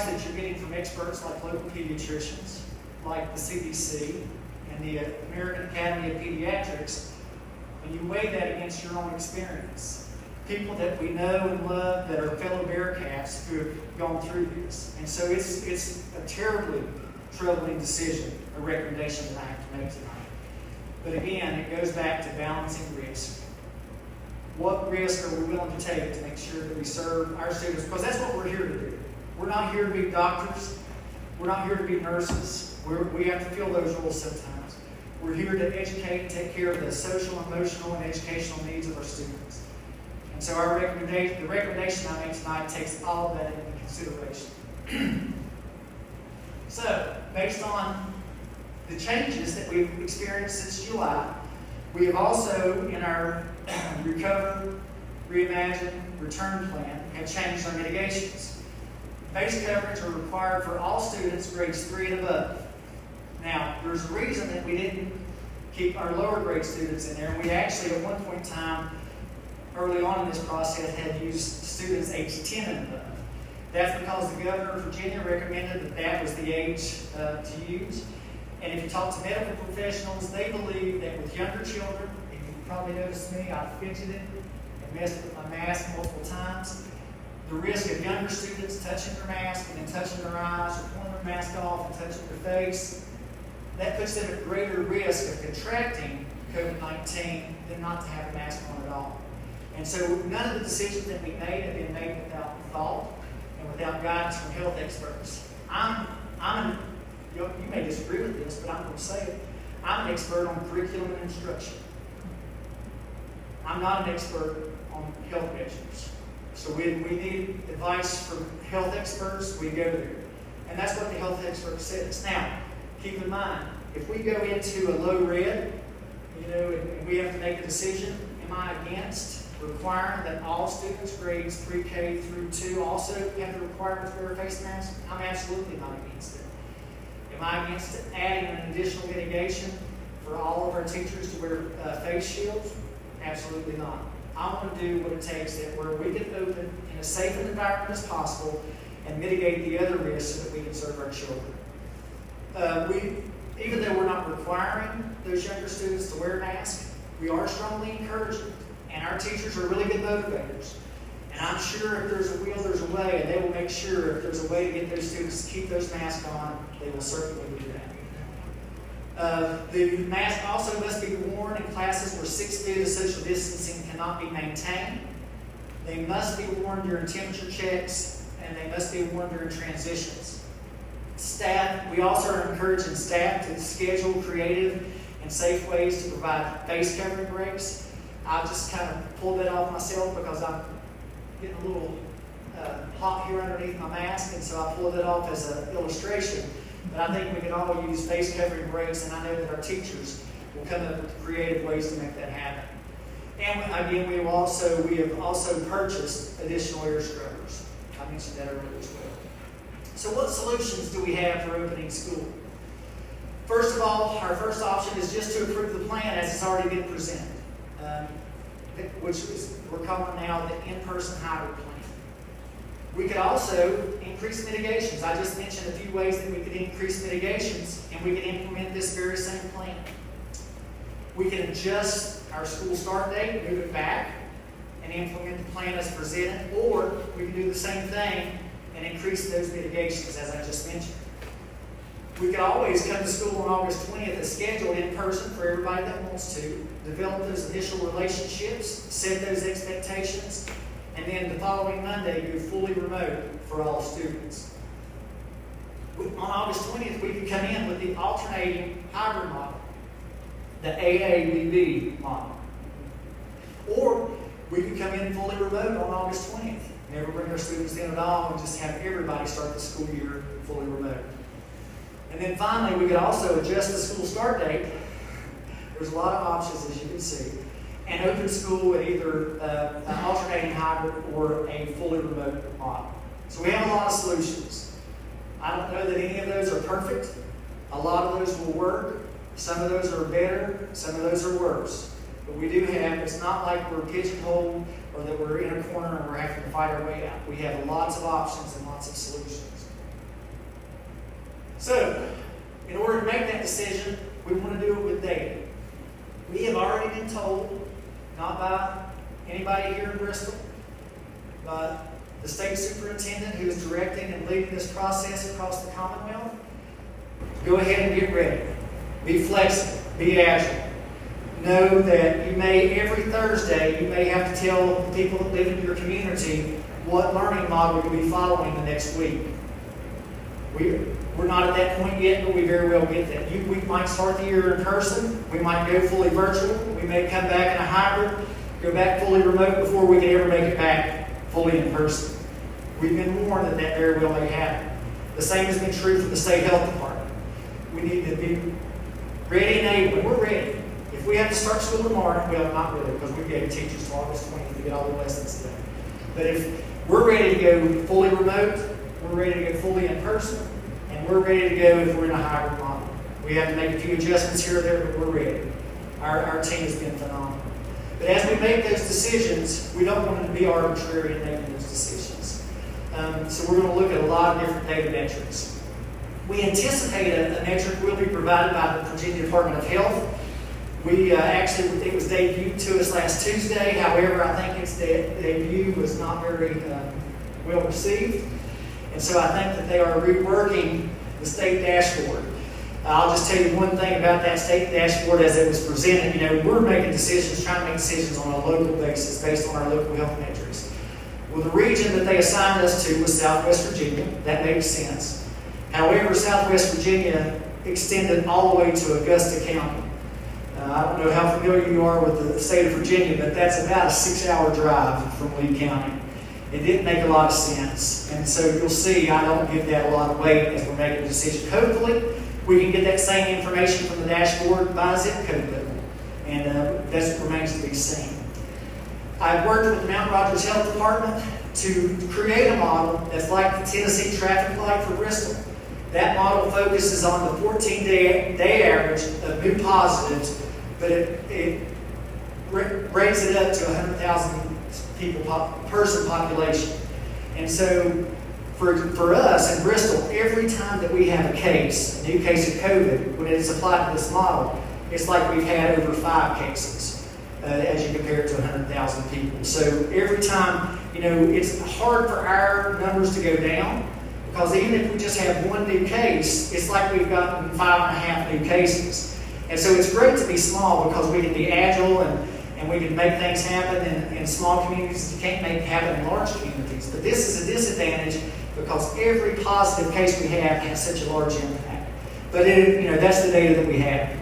that you're getting from experts like local pediatricians, like the CDC and the American Academy of Pediatrics, and you weigh that against your own experience, people that we know and love that are fellow Bearcats who have gone through this. And so it's a terribly troubling decision, a recommendation that I have to make tonight. But again, it goes back to balancing risk. What risk are we willing to take to make sure that we serve our students? Because that's what we're here to do. We're not here to be doctors. We're not here to be nurses. We have to fill those roles sometimes. We're here to educate and take care of the social, emotional, and educational needs of our students. And so the recommendation I make tonight takes all of that into consideration. So, based on the changes that we've experienced since July, we have also, in our Recover, Reimagine, Return plan, have changed our mitigations. Face coverings are required for all students grades 3 and above. Now, there's a reason that we didn't keep our lower grade students in there. And we actually, at one point in time, early on in this process, had used students aged 10 and above. That's because the governor of Virginia recommended that that was the age to use. And if you talk to medical professionals, they believe that with younger children, and you probably noticed me, I fidgeted and messed with my mask multiple times. The risk of younger students touching their mask and then touching their eyes or pulling their mask off and touching their face, that puts them at greater risk of contracting COVID-19 than not to have a mask on at all. And so none of the decisions that we made have been made without thought and without guidance from health experts. You may disagree with this, but I'm going to say it. I'm an expert on curriculum and instruction. I'm not an expert on health measures. So we need advice from health experts, we go there. And that's what the health expert says. Now, keep in mind, if we go into a low red, and we have to make a decision, am I against requiring that all students grades 3K through 2 also have the requirement to wear a face mask? I'm absolutely not against it. Am I against adding an additional mitigation for all of our teachers to wear face shields? Absolutely not. I want to do what it takes where we can open in a safe environment as possible and mitigate the other risks so that we can serve our children. Even though we're not requiring those younger students to wear masks, we are strongly encouraging, and our teachers are really good motivators. And I'm sure if there's a will, there's a way, and they will make sure if there's a way to get those students to keep those masks on, they will certainly do that. The mask also must be worn in classes where 6 feet of social distancing cannot be maintained. They must be worn during temperature checks, and they must be worn during transitions. Staff, we also are encouraging staff to schedule creative and safe ways to provide face covering breaks. I just kind of pulled that off myself because I'm getting a little hot here underneath my mask, and so I pulled it off as an illustration. But I think we can all use face covering breaks, and I know that our teachers will come up with creative ways to make that happen. And again, we have also purchased additional air scrubbers. I mentioned that earlier as well. So what solutions do we have for opening school? First of all, our first option is just to approve the plan as it's already been presented, which we're calling now the in-person hybrid plan. We could also increase mitigations. I just mentioned a few ways that we could increase mitigations, and we could implement this very same plan. We can adjust our school start date, move it back, and implement the plan as presented, or we can do the same thing and increase those mitigations as I just mentioned. We could always come to school on August 20th as scheduled in person for everybody that wants to, develop those initial relationships, set those expectations, and then the following Monday go fully remote for all students. On August 20th, we could come in with the alternating hybrid model, the AABB model. Or we could come in fully remote on August 20th, never bring our students in at all, and just have everybody start the school year fully remote. And then finally, we could also adjust the school start date. There's a lot of options, as you can see, and open school with either an alternating hybrid or a fully remote model. So we have a lot of solutions. I don't know that any of those are perfect. A lot of those will work. Some of those are better. Some of those are worse. But we do have, it's not like we're pigeonholed or that we're in a corner and we're having to fight our way out. We have lots of options and lots of solutions. So, in order to make that decision, we want to do it with data. We have already been told, not by anybody here in Bristol, but the state superintendent who is directing and leading this process across the Commonwealth, go ahead and get ready. Be flexible. Be agile. Know that you may, every Thursday, you may have to tell the people that live in your community what learning model you'll be following the next week. We're not at that point yet, but we very well get that. We might start the year in person. We might go fully virtual. We may come back in a hybrid, go back fully remote before we can ever make it back fully in person. We've been warned that that very well may happen. The same has been true for the state health department. We need to be ready and able. When we're ready. If we have to start school tomorrow, well, not really, because we gave teachers till August 20th to get all the lessons done. But if we're ready to go fully remote, we're ready to go fully in person, and we're ready to go if we're in a hybrid model. We have to make a few adjustments here or there, but we're ready. Our team has been phenomenal. But as we make those decisions, we don't want them to be arbitrary in making those decisions. So we're going to look at a lot of different data metrics. We anticipate a metric will be provided by the Virginia Department of Health. It was debuted to us last Tuesday. However, I think its debut was not very well received. And so I think that they are reworking the state dashboard. I'll just tell you one thing about that state dashboard as it was presented. We're making decisions, trying to make decisions on a local basis based on our local health metrics. Well, the region that they assigned us to was Southwest Virginia. That makes sense. However, Southwest Virginia extended all the way to Augusta County. I don't know how familiar you are with the state of Virginia, but that's about a 6-hour drive from Lee County. It didn't make a lot of sense. And so you'll see I don't give that a lot of weight as we're making a decision. Hopefully, we can get that same information from the dashboard by zip code level. And that remains to be seen. I've worked with the Mount Rogers Health Department to create a model that's like the Tennessee traffic light for Bristol. That model focuses on the 14-day average of new positives, but it breaks it up to 100,000 person population. And so for us in Bristol, every time that we have a new case of COVID, when it's applied to this model, it's like we've had over 5 cases as you compare it to 100,000 people. So every time, it's hard for our numbers to go down, because even if we just have 1 new case, it's like we've gotten 5.5 new cases. And so it's great to be small because we can be agile and we can make things happen in small communities that you can't make happen in large communities. But this is a disadvantage because every positive case we have has such a large impact. But that's the data that we have.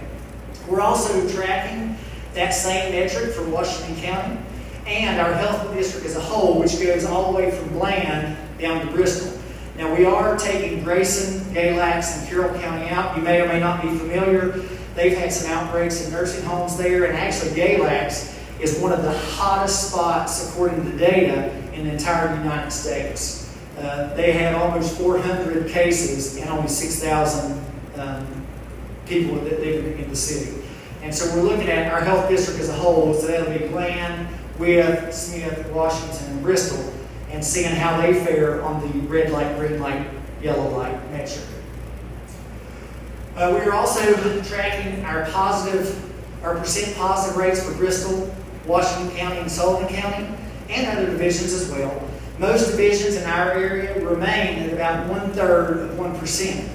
We're also tracking that same metric for Washington County and our health district as a whole, which goes all the way from Bland down to Bristol. Now, we are taking Grayson, Galax, and Carroll County out. You may or may not be familiar. They've had some outbreaks in nursing homes there, and actually Galax is one of the hottest spots, according to data, in the entire United States. They had almost 400 cases and only 6,000 people that live in the city. And so we're looking at our health district as a whole, so that'll be Bland, Wythe, Smith, Washington, and Bristol, and seeing how they fare on the red light, green light, yellow light metric. We are also tracking our percent positive rates for Bristol, Washington County, and Sullivan County, and other divisions as well. Most divisions in our area remain at about 1/3 of 1%.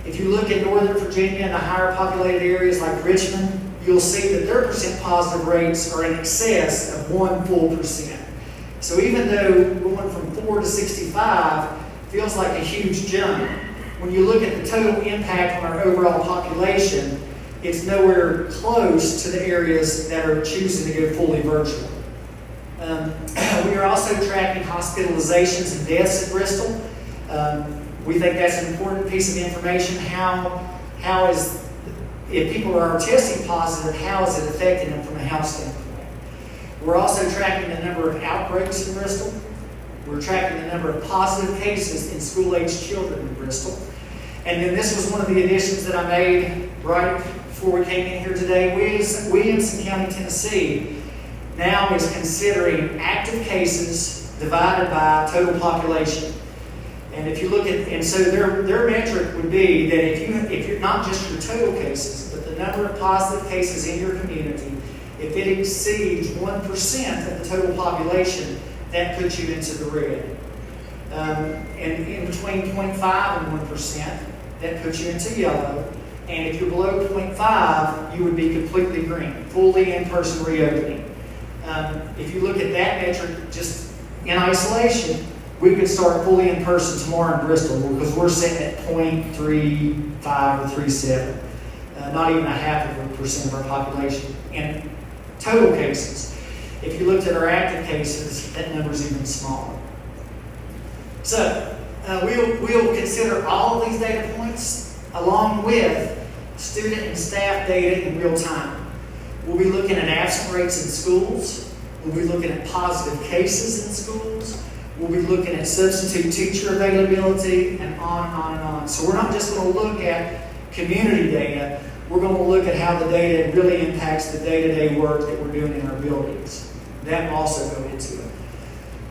If you look at Northern Virginia and the higher populated areas like Richmond, you'll see that their percent positive rates are in excess of 1 full percent. So even though going from 4 to 65 feels like a huge jump, when you look at the total impact on our overall population, it's nowhere close to the areas that are choosing to go fully virtual. We are also tracking hospitalizations and deaths at Bristol. We think that's an important piece of information. If people are testing positive, how is it affecting them from a health standpoint? We're also tracking the number of outbreaks in Bristol. We're tracking the number of positive cases in school-aged children in Bristol. And then this was one of the additions that I made right before we came in here today. Williamson County, Tennessee, now is considering active cases divided by total population. And if you look at, and so their metric would be that if you're not just your total cases, but the number of positive cases in your community, if it exceeds 1% of the total population, that puts you into the red. And in between 0.5 and 1%, that puts you into yellow. And if you're below 0.5, you would be completely green, fully in-person reopening. If you look at that metric just in isolation, we could start fully in person tomorrow in Bristol because we're sitting at 0.35 or 0.37, not even 0.5% of our population in total cases. If you looked at our active cases, that number's even smaller. So we'll consider all of these data points along with student and staff data in real time. We'll be looking at absent rates in schools. We'll be looking at positive cases in schools. We'll be looking at substitute teacher availability, and on and on and on. So we're not just going to look at community data. We're going to look at how the data really impacts the day-to-day work that we're doing in our buildings. That will also go into it.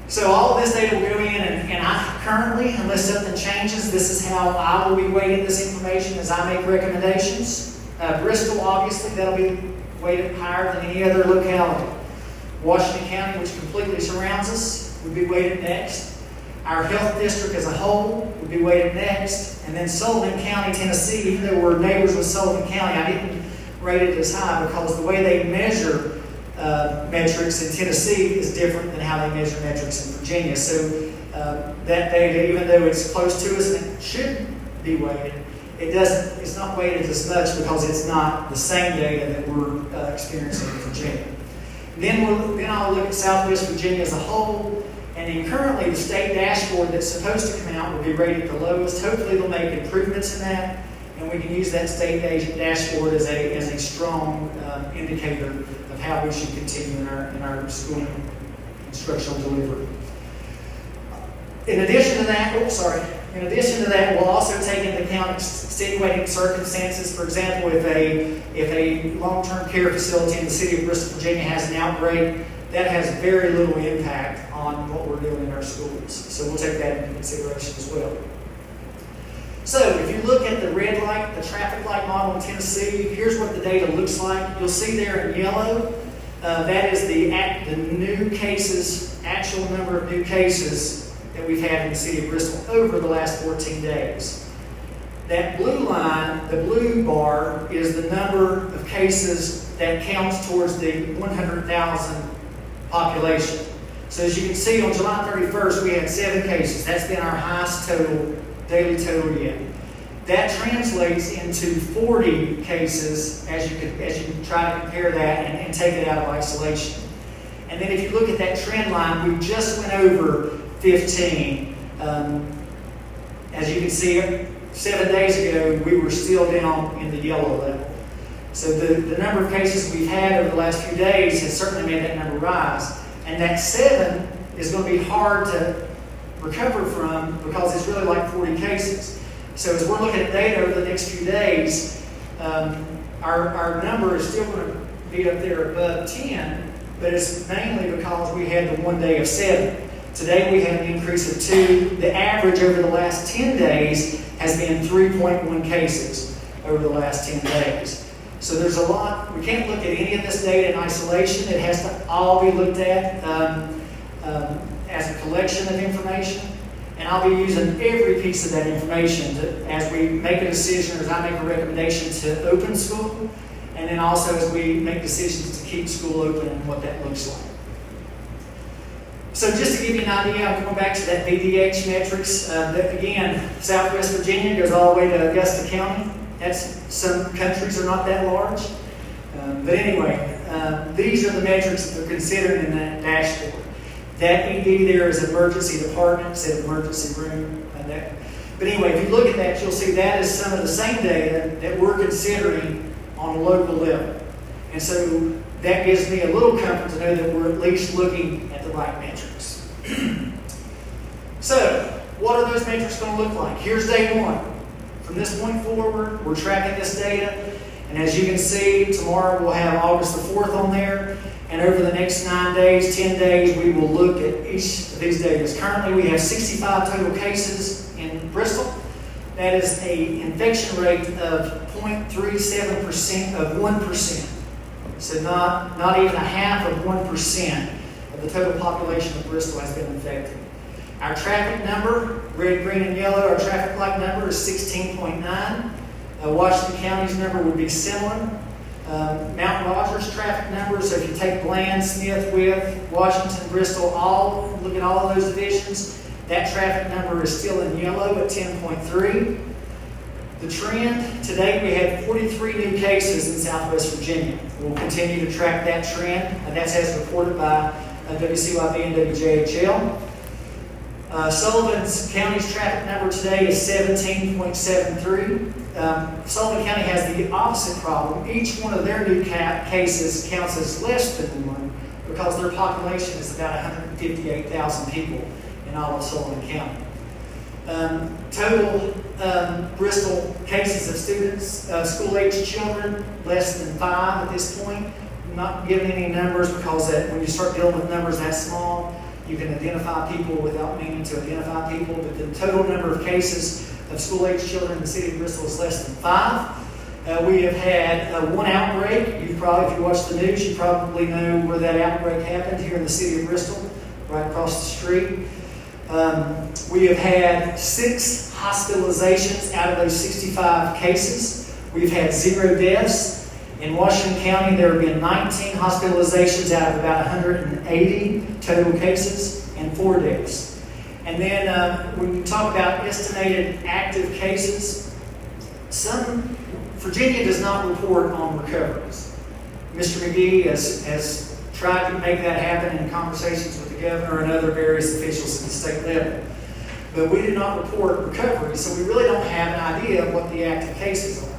So all of this data will go in, and I currently, unless something changes, this is how I will be weighting this information as I make recommendations. Bristol, obviously, that'll be weighted higher than any other locality. Washington County, which completely surrounds us, would be weighted next. Our health district as a whole would be weighted next. And then Sullivan County, Tennessee, even though we're neighbors with Sullivan County, I didn't rate it as high because the way they measure metrics in Tennessee is different than how they measure metrics in Virginia. So that data, even though it's close to us and it should be weighted, it's not weighted as much because it's not the same data that we're experiencing in Virginia. Then I'll look at Southwest Virginia as a whole, and then currently the state dashboard that's supposed to come out will be rated the lowest. Hopefully they'll make improvements in that, and we can use that state dashboard as a strong indicator of how we should continue in our school instructional delivery. In addition to that, we'll also take into account extenuating circumstances. For example, if a long-term care facility in the city of Bristol, Virginia has an outbreak, that has very little impact on what we're doing in our schools. So we'll take that into consideration as well. So if you look at the red light, the traffic light model in Tennessee, here's what the data looks like. You'll see there in yellow, that is the new cases, actual number of new cases that we've had in the city of Bristol over the last 14 days. That blue line, the blue bar, is the number of cases that counts towards the 100,000 population. So as you can see, on July 31st, we had 7 cases. That's been our highest daily total yet. That translates into 40 cases as you try to compare that and take it out of isolation. And then if you look at that trend line, we just went over 15. As you can see, 7 days ago, we were still down in the yellow level. So the number of cases we've had over the last few days has certainly made that number rise. And that 7 is going to be hard to recover from because it's really like 40 cases. So as we're looking at data over the next few days, our number is still going to be up there above 10, but it's mainly because we had the 1 day of 7. Today we had an increase of 2. The average over the last 10 days has been 3.1 cases over the last 10 days. So there's a lot. We can't look at any of this data in isolation. It has to all be looked at as a collection of information. And I'll be using every piece of that information as we make a decision, or as I make a recommendation to open school, and then also as we make decisions to keep school open and what that looks like. So just to give you an idea, I'm going back to that VDH metrics. Again, Southwest Virginia goes all the way to Augusta County. Some countries are not that large. But anyway, these are the metrics that they're considered in that dashboard. That ED there is emergency department instead of emergency room. But anyway, if you look at that, you'll see that is some of the same data that we're considering on a local level. And so that gives me a little comfort to know that we're at least looking at the right metrics. So, what are those metrics going to look like? Here's day 1. From this point forward, we're tracking this data. And as you can see, tomorrow we'll have August the 4th on there. And over the next 9 days, 10 days, we will look at each of these data. Currently, we have 65 total cases in Bristol. That is an infection rate of 0.37% of 1%. So not even a half of 1% of the total population of Bristol has been infected. Our traffic number, red, green, and yellow, our traffic light number is 16.9. Washington County's number would be similar. Mount Rogers traffic numbers, so if you take Bland, Smith, Wythe, Washington, Bristol, look at all of those divisions, that traffic number is still in yellow at 10.3. The trend, today we had 43 new cases in Southwest Virginia. We'll continue to track that trend, and that's as reported by WCYB and WJHL. Sullivan County's traffic number today is 17.73. Sullivan County has the opposite problem. Each one of their new cases counts as less than one because their population is about 158,000 people in all of Sullivan County. Total Bristol cases of students, school-aged children, less than 5 at this point. I'm not giving any numbers because when you start dealing with numbers that small, you can identify people without meaning to identify people, but the total number of cases of school-aged children in the city of Bristol is less than 5. We have had one outbreak. If you watch the news, you probably know where that outbreak happened, here in the city of Bristol, right across the street. We have had 6 hospitalizations out of those 65 cases. We've had 0 deaths. In Washington County, there have been 19 hospitalizations out of about 180 total cases and 4 deaths. And then when you talk about estimated active cases, Virginia does not report on recoveries. Mr. McGee has tried to make that happen in conversations with the governor and other various officials at the state level. But we do not report recovery, so we really don't have an idea of what the active cases are.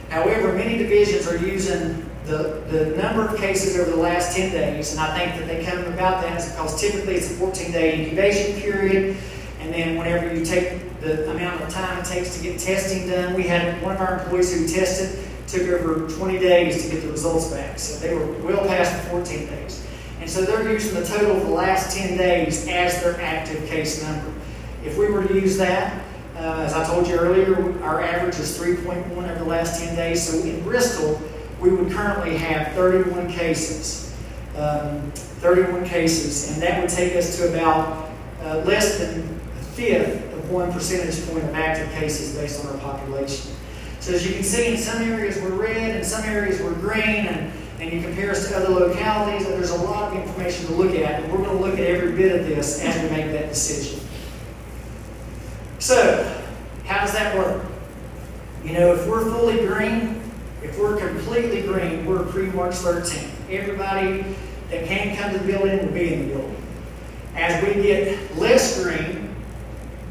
However, many divisions are using the number of cases over the last 10 days, and I think that they come about that is because typically it's a 14-day incubation period, and then whenever you take the amount of time it takes to get testing done, we had one of our employees who tested, took over 20 days to get the results back, so they were well past the 14 days. And so they're using the total of the last 10 days as their active case number. If we were to use that, as I told you earlier, our average is 3.1 over the last 10 days. So in Bristol, we would currently have 31 cases. 31 cases, and that would take us to about less than a fifth of 1 percentage point of active cases based on our population. So as you can see, in some areas we're red, and some areas we're green, and you compare us to other localities, and there's a lot of information to look at, and we're going to look at every bit of this as we make that decision. So, how does that work? You know, if we're fully green, if we're completely green, we're pre-March 13th. Everybody that can come to the building will be in the building. As we get less green,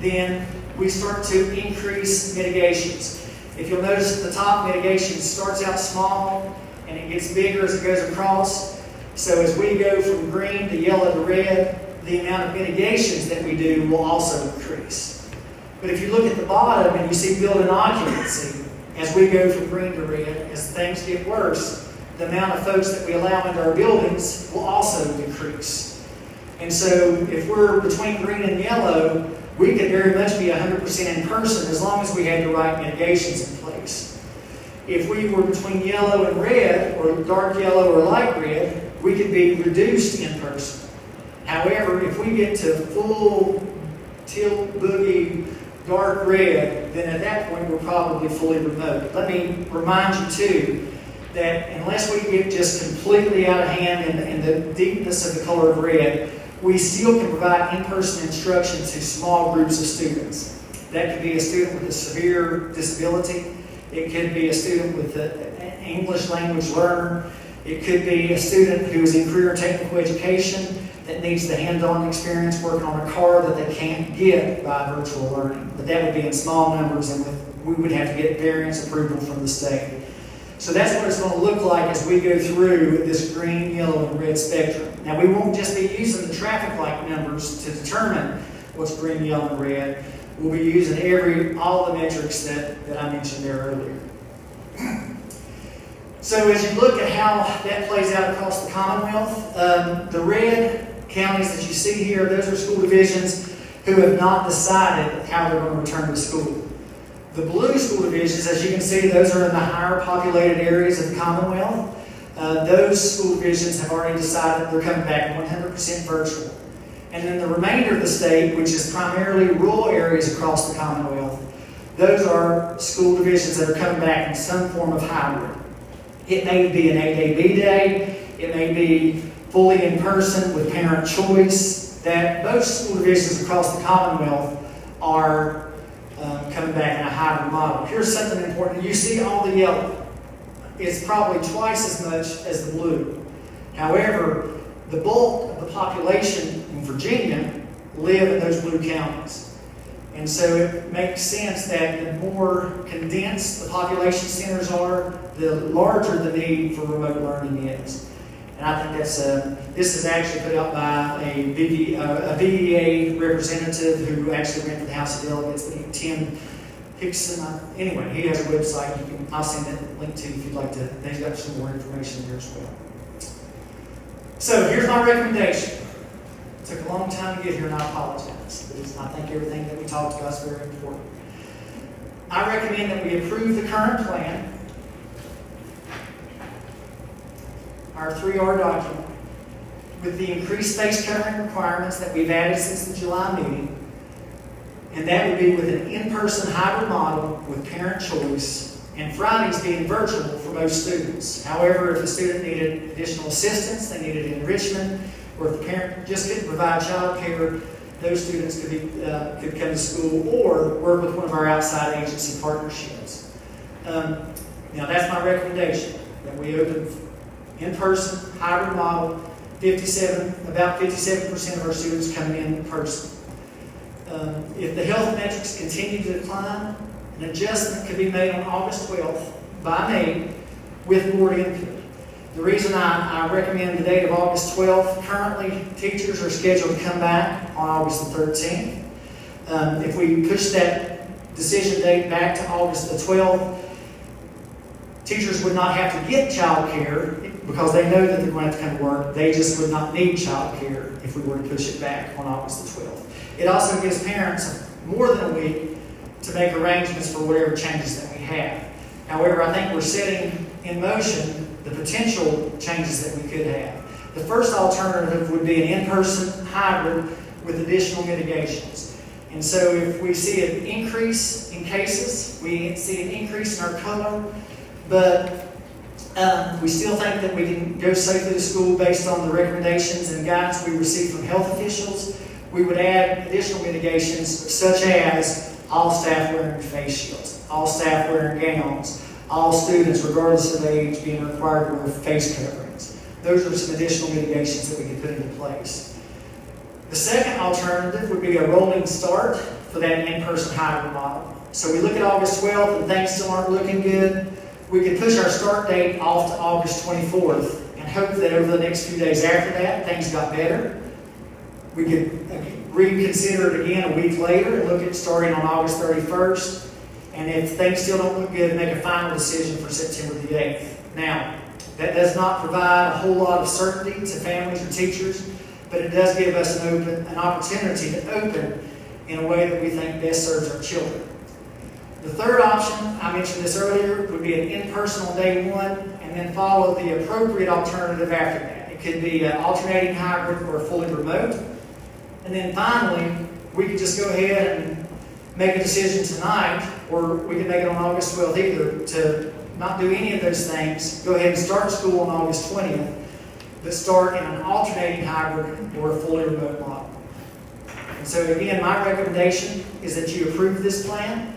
then we start to increase mitigations. If you'll notice at the top, mitigation starts out small and it gets bigger as it goes across. So as we go from green to yellow to red, the amount of mitigations that we do will also increase. But if you look at the bottom and you see building occupancy, as we go from green to red, as things get worse, the amount of folks that we allow into our buildings will also decrease. And so if we're between green and yellow, we could very much be 100% in person as long as we had the right mitigations in place. If we were between yellow and red, or dark yellow or light red, we could be reduced in person. However, if we get to full tilt boogie dark red, then at that point we're probably fully remote. Let me remind you too that unless we get just completely out of hand in the deepness of the color of red, we still can provide in-person instruction to small groups of students. That could be a student with a severe disability. It could be a student with an English language learner. It could be a student who is in career technical education that needs the hands-on experience working on a car that they can't get by virtual learning. But that would be in small numbers, and we would have to get variance approval from the state. So that's what it's going to look like as we go through this green, yellow, and red spectrum. Now, we won't just be using the traffic light numbers to determine what's green, yellow, and red. We'll be using all the metrics that I mentioned there earlier. So as you look at how that plays out across the Commonwealth, the red counties that you see here, those are school divisions who have not decided how they're going to return to school. The blue school divisions, as you can see, those are in the higher populated areas of the Commonwealth. Those school divisions have already decided they're coming back 100% virtual. And then the remainder of the state, which is primarily rural areas across the Commonwealth, those are school divisions that are coming back in some form of hybrid. It may be an 8A B day, it may be fully in person with parent choice, that most school divisions across the Commonwealth are coming back in a hybrid model. Here's something important. You see all the yellow. It's probably twice as much as the blue. However, the bulk of the population in Virginia live in those blue counties. And so it makes sense that the more condensed the population centers are, the larger the need for remote learning is. And I think that's this is actually put out by a BEA representative who actually ran for the House of Delegates, Tim Hickson. Anyway, he has a website. I'll send that link to you if you'd like to. They've got some more information there as well. So here's my recommendation. It took a long time to get here, and I apologize. I think everything that we talked about is very important. I recommend that we approve the current plan, our 3R document, with the increased face covering requirements that we've added since the July meeting, and that would be with an in-person hybrid model with parent choice, and Fridays being virtual for most students. However, if a student needed additional assistance, they needed enrichment, or if the parent just couldn't provide child care, those students could come to school or work with one of our outside agency partnerships. Now that's my recommendation, that we open in-person, hybrid model, about 57% of our students coming in person. If the health metrics continue to decline, an adjustment could be made on August 12th by me with board input. The reason I recommend the date of August 12th, currently teachers are scheduled to come back on August the 13th. If we push that decision date back to August the 12th, teachers would not have to get child care because they know that they're going to have to come to work. They just would not need child care if we were to push it back on August the 12th. It also gives parents more than a week to make arrangements for whatever changes that we have. However, I think we're setting in motion the potential changes that we could have. The first alternative would be an in-person hybrid with additional mitigations. And so if we see an increase in cases, we see an increase in our color, but we still think that we can go safely to school based on the recommendations and guidance we receive from health officials, we would add additional mitigations such as all staff wearing face shields, all staff wearing gowns, all students, regardless of age, being required to wear face coverings. Those are some additional mitigations that we could put into place. The second alternative would be a rolling start for that in-person hybrid model. So we look at August 12th and things still aren't looking good. We could push our start date off to August 24th and hope that over the next few days after that, things got better. We could reconsider it again a week later and look at starting on August 31st. And if things still don't look good, make a final decision for September the 8th. Now, that does not provide a whole lot of certainty to families or teachers, but it does give us an opportunity to open in a way that we think best serves our children. The third option, I mentioned this earlier, would be an in-person on day one, and then follow the appropriate alternative after that. It could be an alternating hybrid or fully remote. And then finally, we could just go ahead and make a decision tonight, or we could make it on August 12th either, to not do any of those things. Go ahead and start school on August 20th, but start in an alternating hybrid or a fully remote model. And so again, my recommendation is that you approve this plan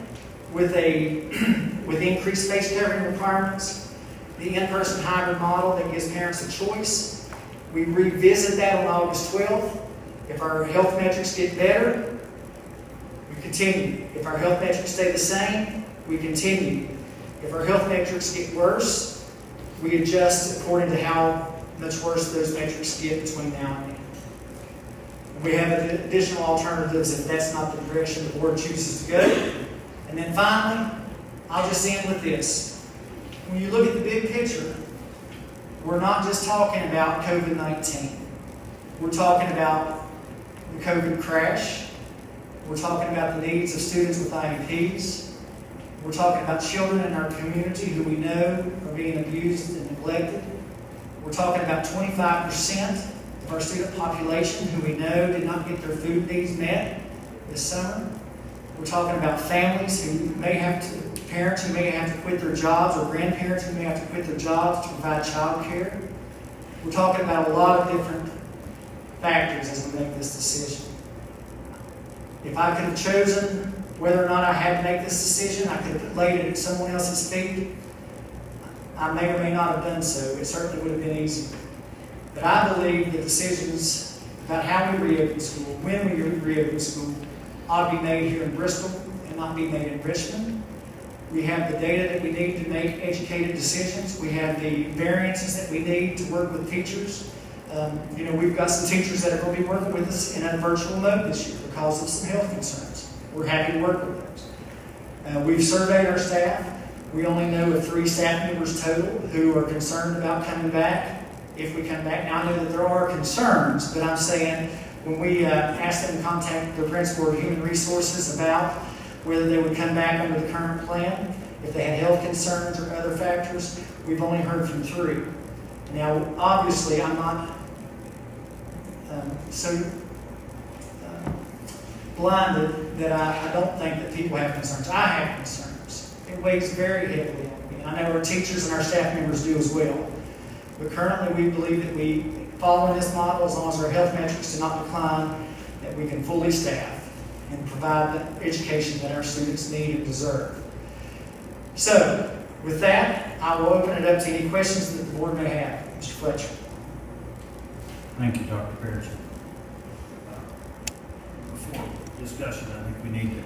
with increased face covering requirements, the in-person hybrid model that gives parents a choice. We revisit that on August 12th. If our health metrics get better, we continue. If our health metrics stay the same, we continue. If our health metrics get worse, we adjust according to how much worse those metrics get between now and then. And we have additional alternatives if that's not the direction the board chooses to go. And then finally, I'll just end with this. When you look at the big picture, we're not just talking about COVID-19. We're talking about the COVID crash. We're talking about the needs of students with IEPs. We're talking about children in our community who we know are being abused and neglected. We're talking about 25% of our student population who we know did not get their food needs met this summer. We're talking about families who may have to, parents who may have to quit their jobs, or grandparents who may have to quit their jobs to provide child care. We're talking about a lot of different factors as we make this decision. If I could have chosen whether or not I had to make this decision, I could have laid it at someone else's feet. I may or may not have done so. It certainly would have been easier. But I believe the decisions about how we reopen school, when we reopen school, ought to be made here in Bristol and not be made in Richmond. We have the data that we need to make educated decisions. We have the variances that we need to work with teachers. We've got some teachers that are going to be working with us in a virtual mode this year because of some health concerns. We're happy to work with those. We've surveyed our staff. We only know of 3 staff members total who are concerned about coming back if we come back. Now, I know that there are concerns, but I'm saying when we asked them to contact the principal of human resources about whether they would come back under the current plan, if they had health concerns or other factors, we've only heard from 3. Now, obviously, I'm not blinded that I don't think that people have concerns. I have concerns. It weighs very heavily on me. I know our teachers and our staff members do as well. But currently, we believe that we follow this model as long as our health metrics do not decline, that we can fully staff and provide the education that our students need and deserve. So, with that, I will open it up to any questions that the board may have. Mr. Fletcher. Thank you, Dr. Parrish. Before discussion, I think we need to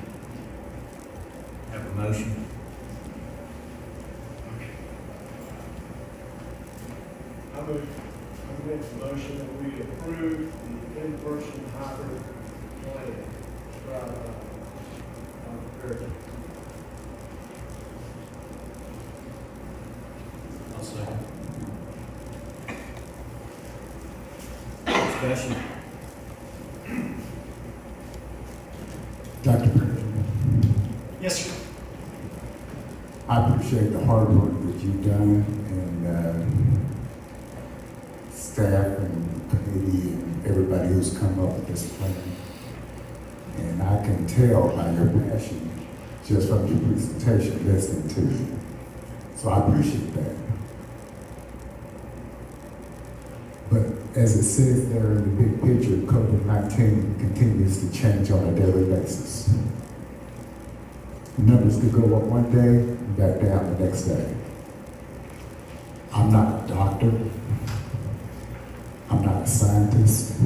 have a motion. I make the motion that we approve the in-person hybrid plan described by Dr. Parrish. I'll second. Discussion. Dr. Parrish, Yes, sir. I appreciate the hard work that you've done, and staff and committee and everybody who's come up with this plan. And I can tell by your passion just from your presentation listening to you. So I appreciate that. But as it says there in the big picture, COVID-19 continues to change on a daily basis. Numbers could go up one day and back down the next day. I'm not a doctor. I'm not a scientist.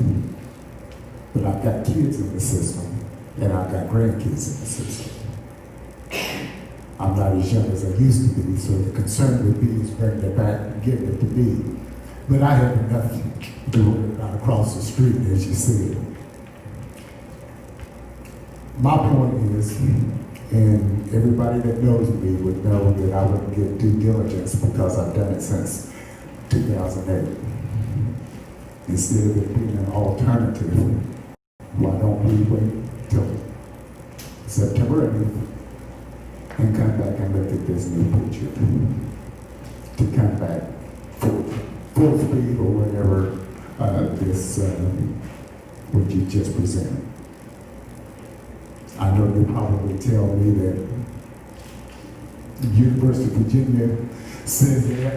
But I've got kids in the system, and I've got grandkids in the system. I'm not as young as I used to be, so the concern would be is bringing it back and getting it to be. But I have enough to do right across the street, as you said. My point is, and everybody that knows me would know that I wouldn't get due diligence because I've done it since 2008. Instead of it being an alternative, why don't we wait till September 8th and come back and look at this new picture? To come back full speed or whatever what you just presented. I know you'll probably tell me that the University of Virginia says that,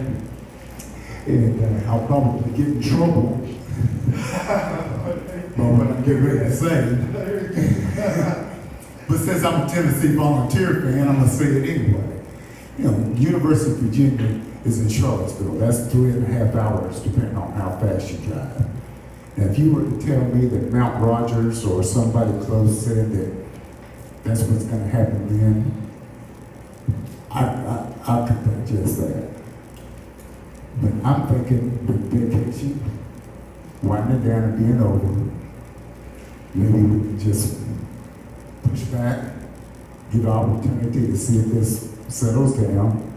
and I'll probably get in trouble for what I'm getting ready to say. But since I'm a Tennessee Volunteer fan, I'm going to say it anyway. You know, University of Virginia is in Charlottesville. That's 3.5 hours, depending on how fast you drive. Now, if you were to tell me that Mount Rogers or somebody close said that that's what's going to happen then, I could digest that. But I'm thinking with vacation winding down and being over, maybe we can just push back, give an opportunity to see if this settles down,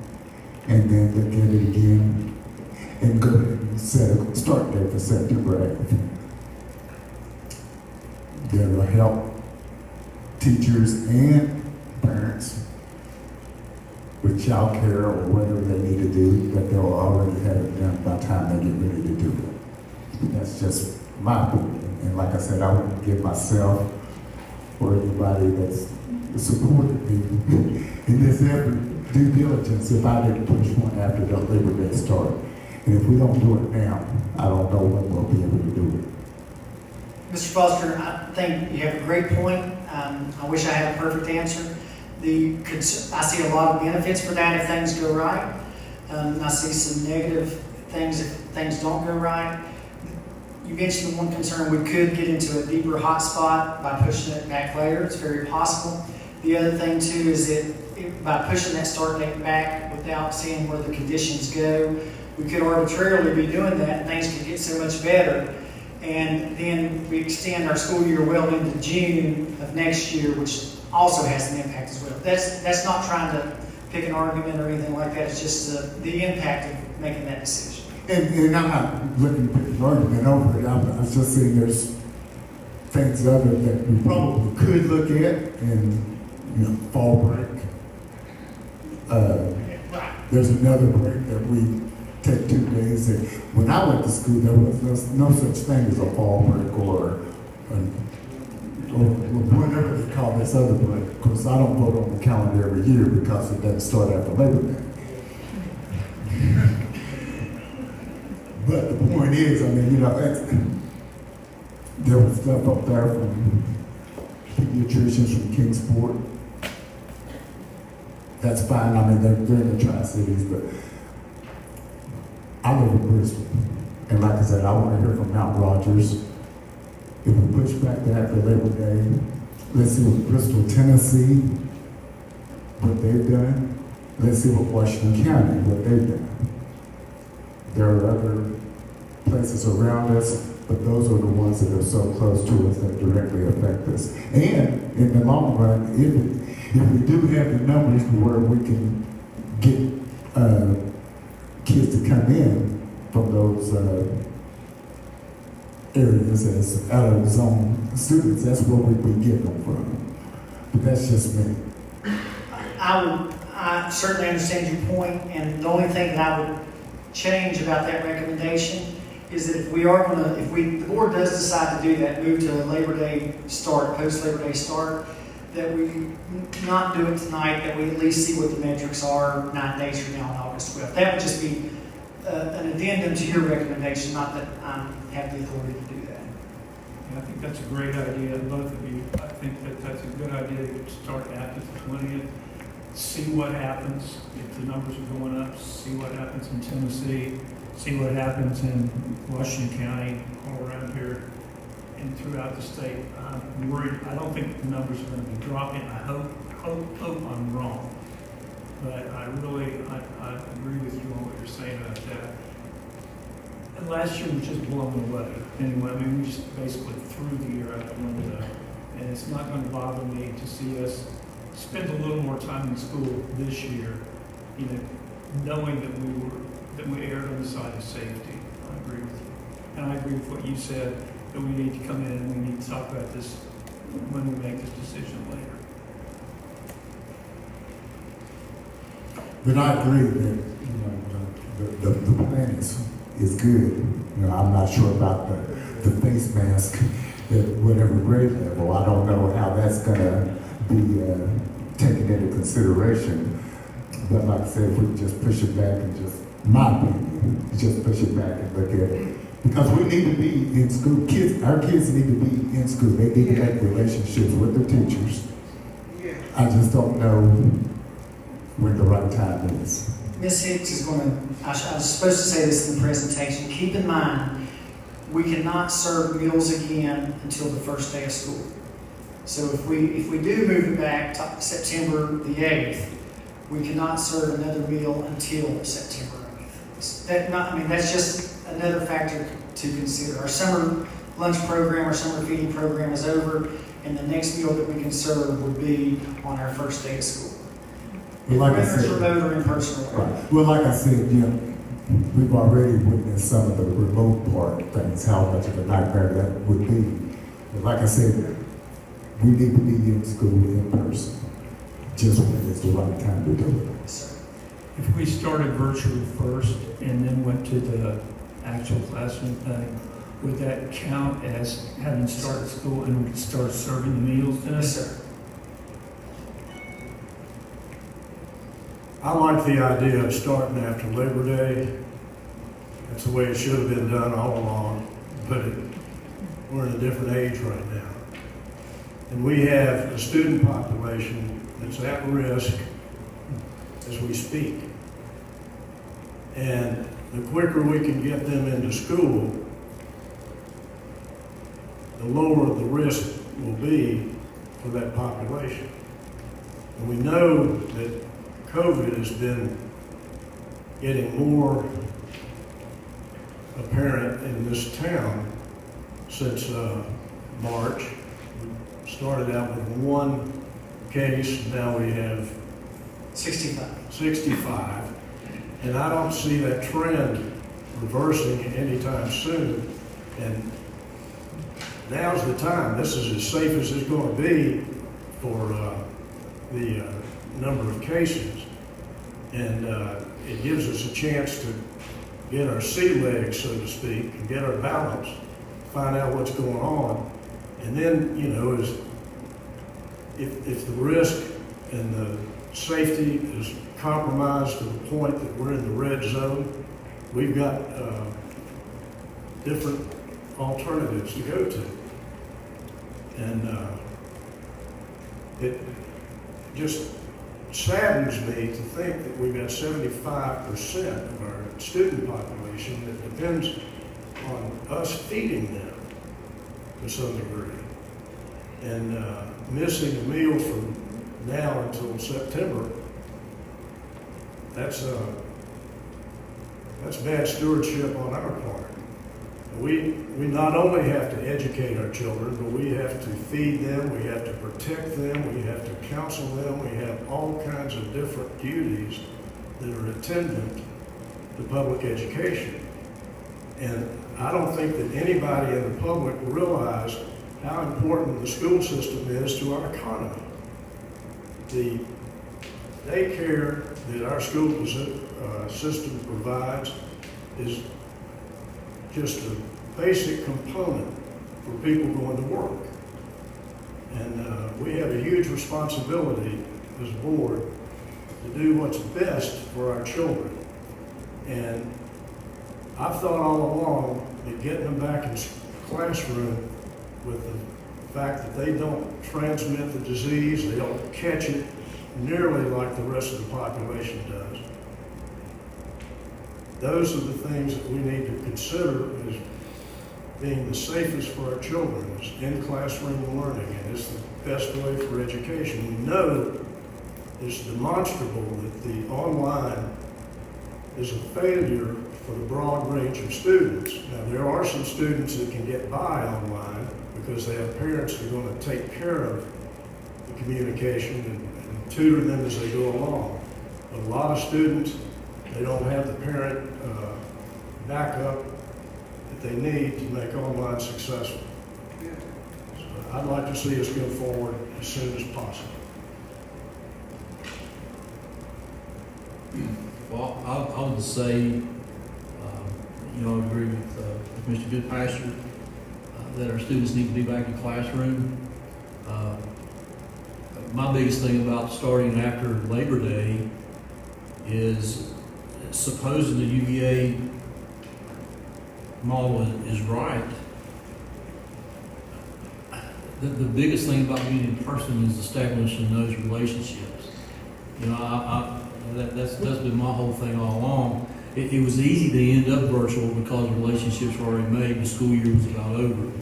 and then look at it again and go ahead and set a start date for September 8th. That'll help teachers and parents with child care or whatever they need to do, that they'll already have it done by the time they get ready to do it. That's just my opinion. And like I said, I wouldn't give myself or anybody that's supported me in this effort due diligence if I didn't push one after the Labor Day start. And if we don't do it now, I don't know when we'll be able to do it. Mr. Foster, I think you have a great point. I wish I had a perfect answer. I see a lot of benefits for that if things go right. I see some negative things if things don't go right. You mentioned the one concern, we could get into a deeper hot spot by pushing it back later. It's very possible. The other thing too is that by pushing that start date back without seeing where the conditions go, we could arbitrarily be doing that and things could get so much better. And then we extend our school year well into June of next year, which also has an impact as well. That's not trying to pick an argument or anything like that. It's just the impact of making that decision. And I'm not looking to pick an argument over it. I was just saying there's things other that we probably could look at, and fall break. There's another break that we take 2 days. And when I went to school, there was no such thing as a fall break or whatever they call this other break. Of course, I don't vote on the calendar every year because it doesn't start after Labor Day. But the point is, I mean, there was stuff up there from pediatricians from Kingsport. That's fine. I mean, they're in the Tri-Cities, but I live in Bristol. And like I said, I want to hear from Mount Rogers. If we push back to after Labor Day, let's see what Bristol, Tennessee, what they've done. Let's see what Washington County, what they've done. There are other places around us, but those are the ones that are so close to us that directly affect us. And in the long run, if we do have the numbers where we can get kids to come in from those areas as out of zone students, that's where we'd be getting them from. But that's just me. I certainly understand your point, and the only thing that I would change about that recommendation is that if the board does decide to do that, move to a Labor Day start, post-Labor Day start, that we not do it tonight, that we at least see what the metrics are 9 days from now on August 12th. That would just be an addendum to your recommendation, not that I have the authority to do that. Yeah, I think that's a great idea, both of you. I think that's a good idea to start after the 20th. See what happens if the numbers are going up, see what happens in Tennessee, see what happens in Washington County, all around here and throughout the state. I'm worried. I don't think the numbers are going to be dropping. I hope I'm wrong. But I agree with you on what you're saying about that. And last year was just blown away. Anyway, I mean, we just basically threw the year out the window. And it's not going to bother me to see us spend a little more time in school this year, knowing that we erred on the side of safety. I agree with you. And I agree with what you said, that we need to come in and we need to talk about this when we make this decision later. But I agree that the plan is good. I'm not sure about the face mask at whatever grade level. I don't know how that's going to be taken into consideration. But like I said, if we just push it back and my opinion, just push it back and look at it. Because we need to be in school. Our kids need to be in school. They need to make relationships with their teachers. I just don't know when the right time is. Ms. Hicks is going to, I was supposed to say this in the presentation, keep in mind, we cannot serve meals again until the first day of school. So if we do move it back to September the 8th, we cannot serve another meal until September 8th. That's just another factor to consider. Our summer lunch program, our summer feeding program is over, and the next meal that we can serve would be on our first day of school. Well, like I whether it's said, remote or in person. Right. Well, like I said, we've already witnessed some of the remote part things, how much of a nightmare that would be. But like I said, we need to be in school in person, just when it's the right time to do it. Yes, sir. If we started virtually first and then went to the actual classroom thing, would that count as having started school and we could start serving the meals then? Yes, sir. I like the idea of starting after Labor Day. That's the way it should have been done all along, but we're in a different age right now. And we have a student population that's at risk as we speak. And the quicker we can get them into school, the lower the risk will be for that population. And we know that COVID has been getting more apparent in this town since March. We started out with one case, now we have 65. 65. And I don't see that trend reversing anytime soon. And now's the time. This is as safe as it's going to be for the number of cases. And it gives us a chance to get our sea legs, so to speak, and get our balance, find out what's going on. And then, you know, if the risk and the safety is compromised to the point that we're in the red zone, we've got different alternatives to go to. And it just saddens me to think that we've got 75% of our student population that depends on us feeding them to some degree. And missing a meal from now until September, that's bad stewardship on our part. We not only have to educate our children, but we have to feed them, we have to protect them, we have to counsel them, we have all kinds of different duties that are attendant to public education. And I don't think that anybody in the public realized how important the school system is to our economy. The daycare that our school system provides is just a basic component for people going to work. And we have a huge responsibility as a board to do what's best for our children. And I've thought all along that getting them back in the classroom with the fact that they don't transmit the disease, they don't catch it nearly like the rest of the population does. Those are the things that we need to consider as being the safest for our children, is in-classroom learning, and it's the best way for education. We know it's demonstrable that the online is a failure for the broad range of students. Now, there are some students that can get by online because they have parents that are going to take care of the communication and tutor them as they go along. But a lot of students, they don't have the parent backup that they need to make online successful. So I'd like to see us go forward as soon as possible. Well, I would say, I agree with Mr. Goodpasture that our students need to be back in classroom. My biggest thing about starting after Labor Day is, supposing the UVA model is right, the biggest thing about being in person is establishing those relationships. You know, that's been my whole thing all along. It was easy to end up virtual because relationships were already made. The school year was about over.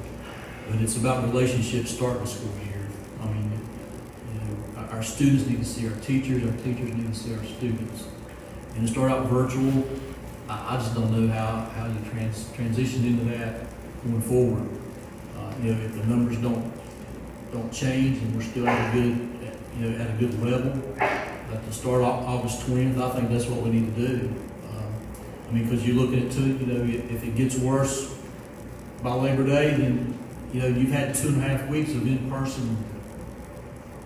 But it's about relationships starting the school year. I mean, our students need to see our teachers need to see our students. And to start out virtual, I just don't know how you transition into that going forward. If the numbers don't change and we're still at a good level, to start August 20th, I think that's what we need to do. Because you're looking at if it gets worse by Labor Day, then you've had 2.5 weeks of in-person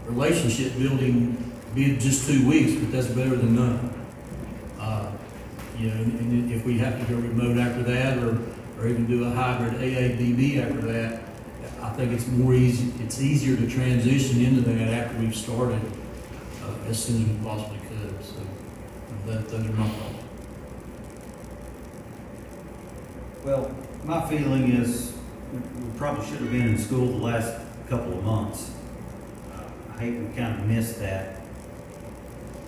relationship building, be it just 2 weeks, but that's better than none. You know, and if we have to go remote after that, or even do a hybrid AABB after that, I think it's it's easier to transition into that after we've started, as soon as we possibly could. So those are my thoughts. Well, my feeling is we probably should have been in school the last couple of months. I hate we kind of missed that.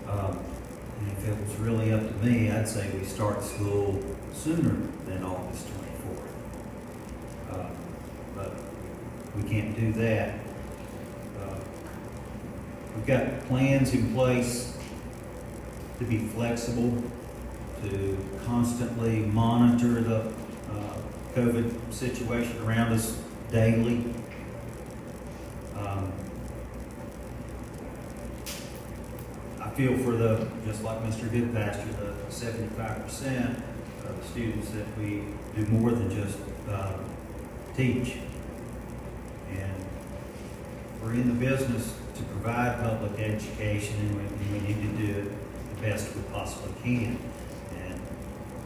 And if it was really up to me, I'd say we start school sooner than August 24th. But we can't do that. We've got plans in place to be flexible, to constantly monitor the COVID situation around us daily. I feel for just like Mr. Goodpasture, the 75% of the students that we do more than just teach. And we're in the business to provide public education, and we need to do it the best we possibly can. And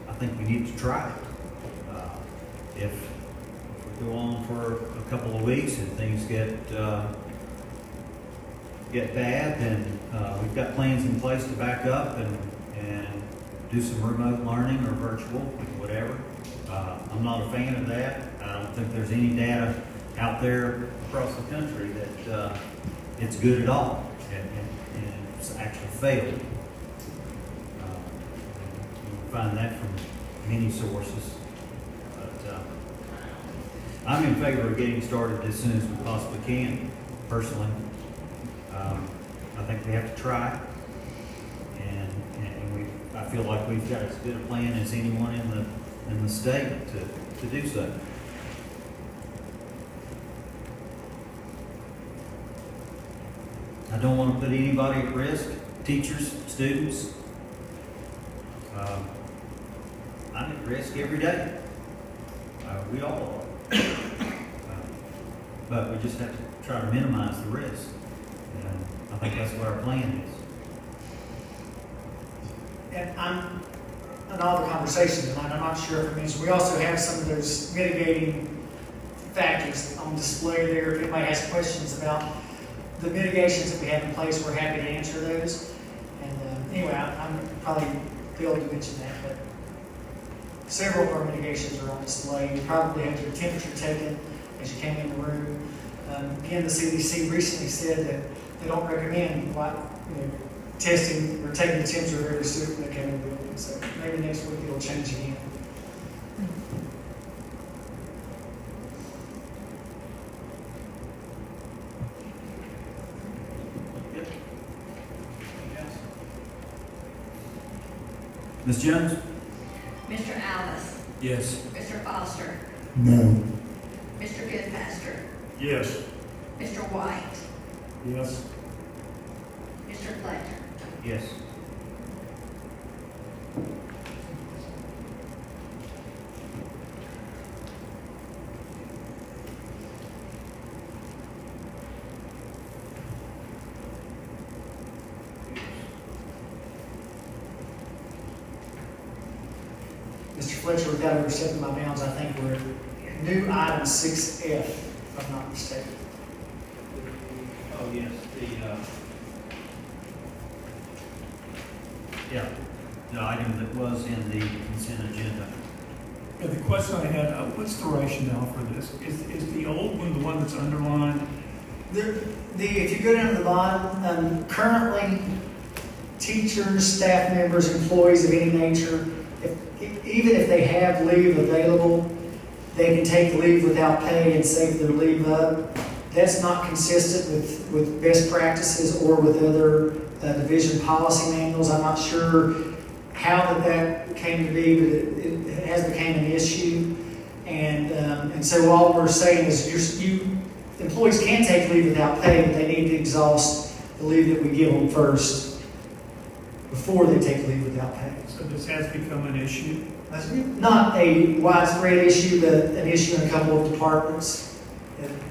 I think we need to try it. If we go on for a couple of weeks and things get bad, then we've got plans in place to back up and do some remote learning or virtual, whatever. I'm not a fan of that. I don't think there's any data out there across the country that it's good at all, and it's actually failed. You can find that from many sources. But I'm in favor of getting started as soon as we possibly can, personally. I think we have to try, and I feel like we've got as good a plan as anyone in the state to do so. I don't want to put anybody at risk, teachers, students. I'm at risk every day. We all are. But we just have to try to minimize the risk. And I think that's what our plan is. And in all the conversations tonight, I'm not sure if it means we also have some of those mitigating factors on display there. If anybody has questions about the mitigations that we have in place, we're happy to answer those. And anyway, I'm probably failed to mention that, but several of our mitigations are on display. You probably had your temperature taken as you came in the room. Again, the CDC recently said that they don't recommend testing or taking the temperature very soon when they come in the building. So maybe next week it'll change again. Ms. Jones? Mr. Alice, Yes. Mr. Foster, No. Mr. Goodpasture, Yes. Mr. White, Yes. Mr. Fletcher. Yes. Mr. Fletcher, without overstepping my bounds, I think we're at new item 6F, if I'm not mistaken. Oh, yes, the item that was in the consent agenda. Yeah, the question I had, what's the rationale for this? Is the old one the one that's underlined? If you go down to the bottom, currently, teachers, staff members, employees of any nature, even if they have leave available, they can take leave without pay and save their leave up. That's not consistent with best practices or with other division policy manuals. I'm not sure how that came to be, but it has become an issue. And so all we're saying is employees can take leave without pay, but they need to exhaust the leave that we give them first before they take leave without pay. So this has become an issue? Not a widespread issue, but an issue in a couple of departments.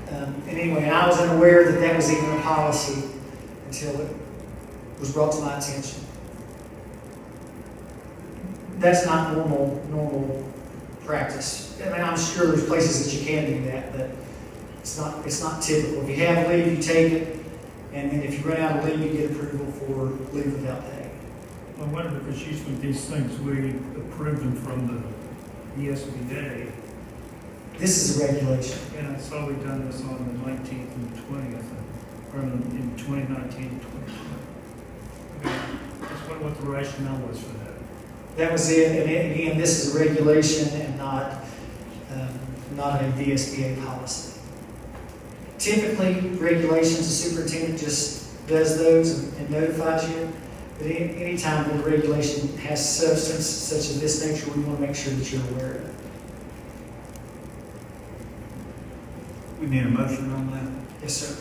And anyway, I was unaware that was even a policy until it was brought to my attention. That's not normal practice. I mean, I'm sure there's places that you can do that, but it's not typical. If you have leave, you take it, and then if you run out of leave, you get approval for leave without pay. I wonder, because usually these things, we approve them from the ESBA, This is a regulation. and I saw we done this on the 19th and 20th, or in 2019 and 2020. Just wonder what the rationale was for that. That was it, and again, this is a regulation and not a VSBA policy. Typically, regulations, the superintendent just does those and notifies you, but anytime the regulation has substance such as this nature, we want to make sure that you're aware of it. We need a motion on that? Yes, sir.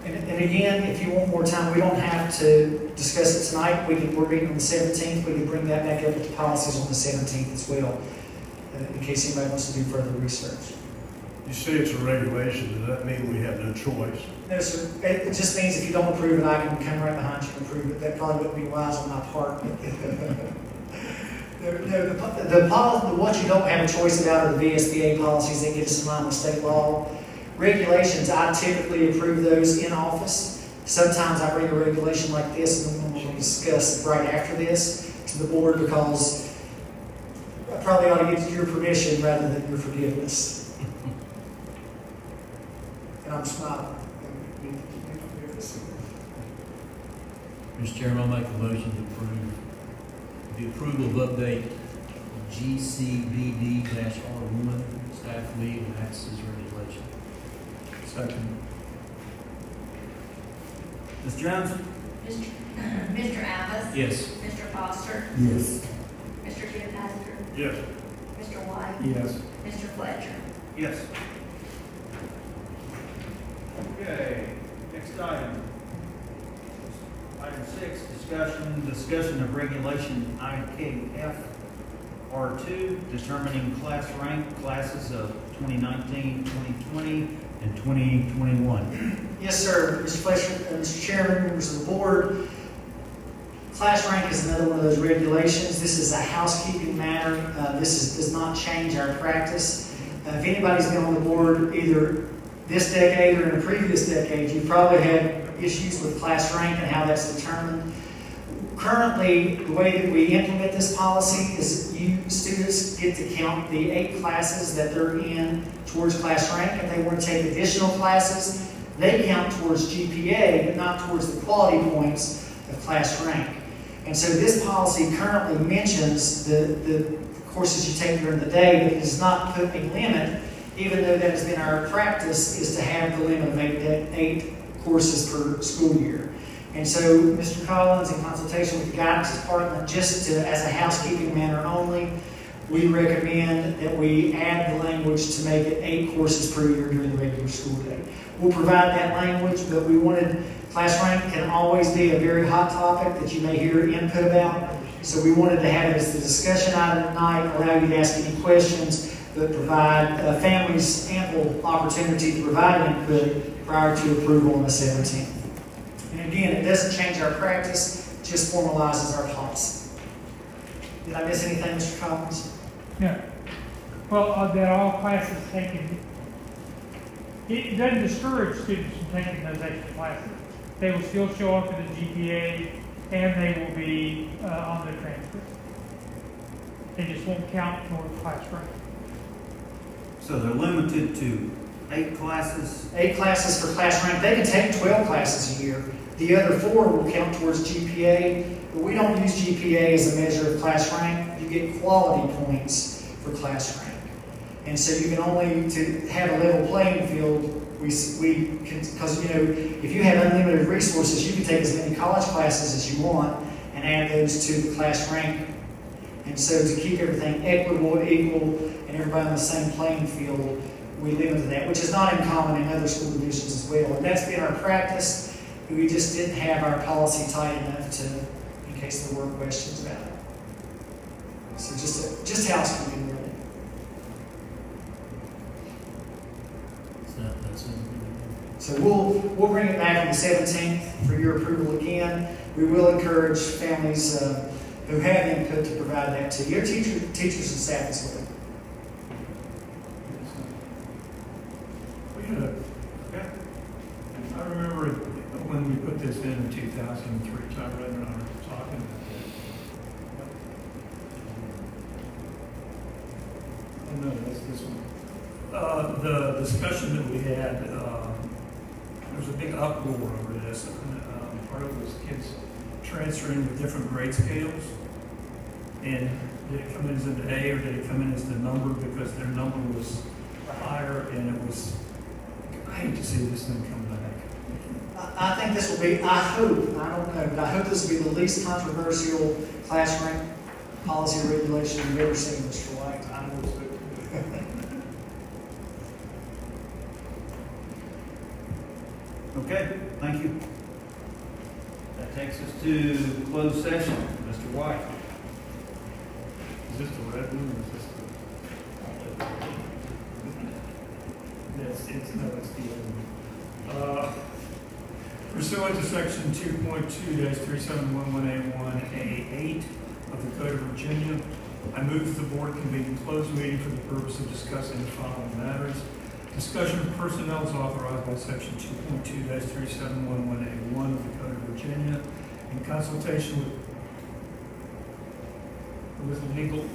And again, if you want more time, we don't have to discuss it tonight. We're meeting on the 17th. We can bring that back up with the policies on the 17th as well, in case anybody wants to do further research. You say it's a regulation, does that mean we have no choice? No, sir. It just means if you don't approve it, I can come right behind you and approve it. That probably wouldn't be wise on my part. What you don't have a choice about are the VSBA policies that get us in line with state law. Regulations, I typically approve those in office. Sometimes I bring a regulation like this, and then we'll discuss right after this to the board, because I probably ought to get your permission rather than your forgiveness. And I'm smiling. Mr. Chairman, I'll make a motion to approve the approval of update GCBD-R1 staff leave and absences regulation. Second. Ms. Jones? Mr. Abbott? Yes. Mr. Foster? Yes. Mr. Goodpaster? Yes. Mr. White? Yes. Mr. Fletcher? Yes. Okay, next item. Item 6, discussion of regulation IKF R2, determining class rank classes of 2019, 2020, and 2021. Yes, sir. Mr. Fletcher, Mr. Chairman, members of the board, class rank is another one of those regulations. This is a housekeeping matter. This does not change our practice. If anybody's been on the board either this decade or in a previous decade, you've probably had issues with class rank and how that's determined. Currently, the way that we implement this policy is students get to count the 8 classes that they're in towards class rank. If they want to take additional classes, they count towards GPA, but not towards the quality points of class rank. And so this policy currently mentions the courses you take during the day, but it does not put a limit, even though that has been our practice, is to have the limit of 8 courses per school year. And so, Mr. Collins, in consultation with the guidance department, just as a housekeeping matter only, we recommend that we add the language to make it 8 courses per year during the regular school day. We'll provide that language, but we wanted, class rank can always be a very hot topic that you may hear input about. So we wanted to have it as the discussion item tonight, allow you to ask any questions, but provide families ample opportunity to provide input prior to approval on the 17th. And again, it doesn't change our practice, it just formalizes our policy. Did I miss anything, Mr. Collins? Yeah. Well, that all classes taken, it doesn't discourage students from taking those extra classes. They will still show up in the GPA, and they will be on their transcript. They just won't count toward class rank. So they're limited to 8 classes? 8 classes for class rank. They can take 12 classes a year. The other 4 will count towards GPA, but we don't use GPA as a measure of class rank. You get quality points for class rank. And so you can only, to have a level playing field, we can, because, you know, if you have unlimited resources, you can take as many college classes as you want and add those to the class rank. And so to keep everything equitable, equal, and everybody on the same playing field, we limit that, which is not uncommon in other school divisions as well. And that's been our practice. We just didn't have our policy tight enough to, in case there were questions about it. So just housekeeping, really. That's it. So we'll bring it back on the 17th for your approval again. We will encourage families who have input to provide that to your teachers and staff as well. I remember when we put this in 2003, Tyrone and I were talking about that. Oh, no, that's this one. The discussion that we had, there was a big uproar over this. Part of it was kids transferring with different grade scales. And did it come in as an A or did it come in as the number because their number was higher and it was, I hate to see this thing come back. I think this will be, I hope, I don't know, but I hope this will be the least controversial class rank policy or regulation you've ever seen, Mr. White. I know it's good. Okay, thank you. That takes us to closed session. Mr. White. Is this the red one or is this the? Yes, no, it's the other one. Pursuant to section 2.2-3711A1A8 of the Code of Virginia, I move that the board convene a closed meeting for the purpose of discussing the following matters. Discussion of personnel is authorized by section 2.2-3711A1 of the Code of Virginia in consultation with legal.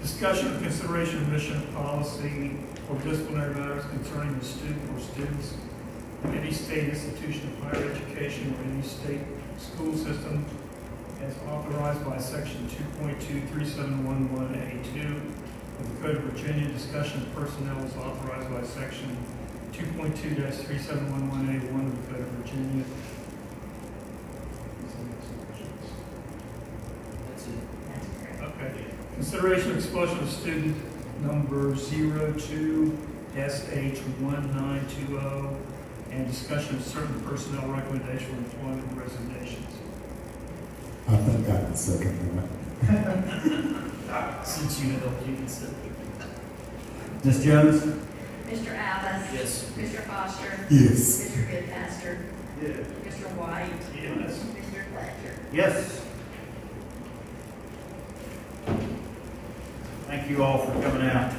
Discussion and consideration of mission policy or disciplinary matters concerning the student or students in any state institution of higher education or any state school system as authorized by section 2.23711A2 of the Code of Virginia. Discussion of personnel is authorized by section 2.2-3711A1 of the Code of Virginia. That's it. That's correct. Okay. Consideration of expulsion of student number 02SH1920 and discussion of certain personnel recommendation for employment resignations. I think I can second that. Since you know, you can say. Ms. Jones? Mr. Abbott? Yes. Mr. Foster? Yes. Mr. Goodmaster? Yeah. Mr. White? Yes. Mr. Fletcher? Yes. Thank you all for coming out.